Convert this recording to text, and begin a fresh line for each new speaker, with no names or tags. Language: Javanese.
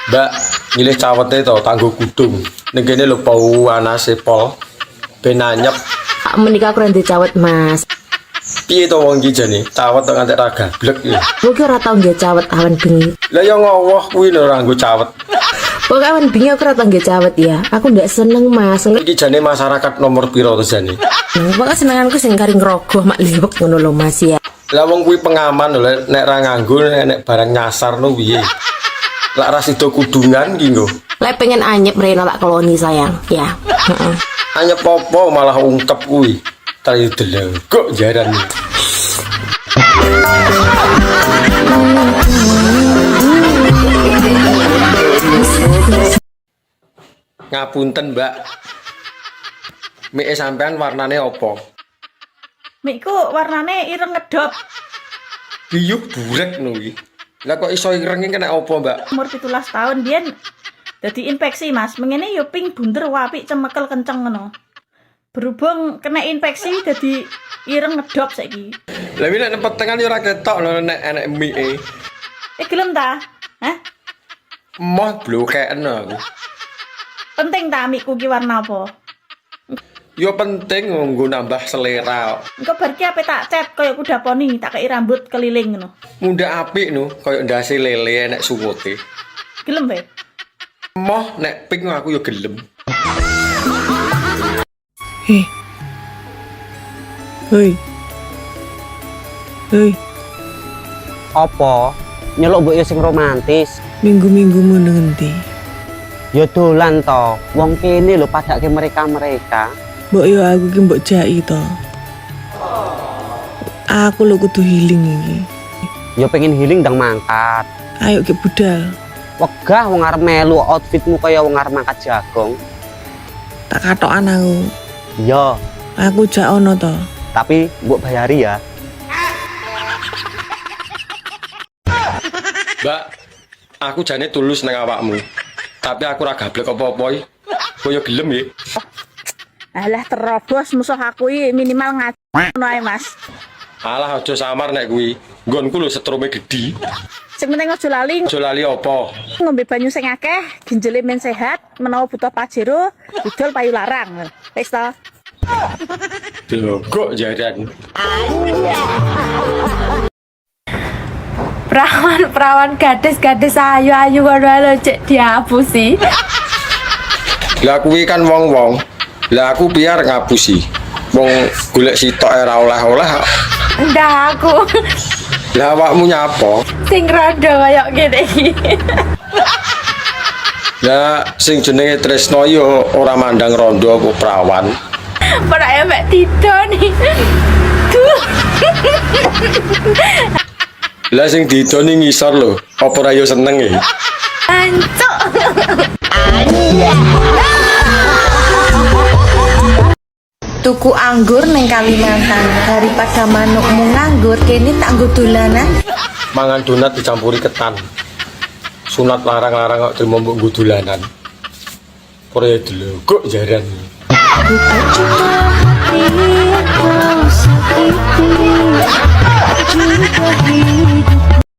Mbak, milih cawete to tanggo kudung. Ning kene lho pau anase pol. Ben anyep.
Menika aku rende cawet, Mas.
Piye to wong iki jane? Cawet kok nganti ra gablek iki.
Mugi ora tau nggih cawet awan bengi.
Lah ya ngowoh kuwi lho ora nggo cawet.
Pokoke awan bengi aku ora tau nggih cawet ya. Aku ndak seneng, Mas.
Iki jane masyarakat nomor piro to jane?
Pokoke senenganku sing kari ngrogoh mak liwek ngono lho, Mas ya.
Lah wong kuwi pengaman lho nek ra nganggo nek barang nyasar no piye? Lah ra sida kudungan iki lho.
Lek pengen anyep mrene tak keloni sayang, ya. Heeh.
Anyep apa malah ungkep kuwi. Tari delengkok jaran. Ngapunten, Mbak. Mie sampean warnane apa?
Mikku warnane ireng ngedop.
Biyuh burek no iki. Lah kok iso ireng iki kena apa, Mbak?
Umur 17 tahun biyen dadi infeksi, Mas. Mengene yo ping bunder apik cemekel kenceng ngono. Berhubung kena infeksi dadi ireng ngedop saiki.
Lah iki nek petengan yo ora ketok lho nek enek mie.
Gelem ta? Hah?
Moh blokeken aku.
Penting ta mikku ki warna apa?
Yo penting nggo nambah selera.
Engko bar ki ape tak cet kaya kuda poni, tak kei rambut keliling ngono.
Munda apik no, kaya ndase lele enek sungote.
Gelem wae.
Moh nek pink aku yo gelem.
Hei.
Apa? Nyeluk mbok yo sing romantis.
Minggu-minggu mun ngendi?
Ya dolan to. Wong kene lho padake mereka-mereka.
Mbok yo aku ki mbok jaki to. Aku lho kudu healing iki.
Ya pengen healing ndang mangkat.
Ayo ke budal.
Wegah wong arep melu outfitmu kaya wong arep mangkat jagung.
Tak katokan aku.
Ya,
Aku jak ono to.
tapi mbok bayari ya.
Mbak, aku jane tulus nang awakmu. Tapi aku ora gablek apa-apa iki. Koyo gelem ya.
Alah terobos musuh aku iki minimal ngono ae, Mas.
Alah aja samar nek kuwi. Nggonku lho setrume gedhi.
Sing penting aja lali
Aja lali apa?
ngombe banyu sing akeh, ginjele men sehat, menawa butuh pajero, didol payu larang. Wis ta?
Delengkok jaran.
Perawan gadis ayu kono lho cek diapusi.
Lah kuwi kan wong-wong. Lah aku biar ngapusi. Wong golek sitok ora oleh-oleh.
Ndah aku
Lah awakmu nyapa?
sing rondo kaya ngene iki.
Lah sing jenenge tresno yo ora mandang rondo apa prawan.
Ora emek didoni. Duh.
Lah sing didoni ngisor lho. Apa ora yo seneng e?
Ancuk. Tuku anggur neng Kalimantan daripada manukmu nganggur kene tak nggo dolanan.
Mangan donat dicampuri ketan. Sunat larang-larang kok trimo mbok nggo dolanan. Ora delengkok jaran.
Bukan cuma hati yang kau sakiti, juga hidup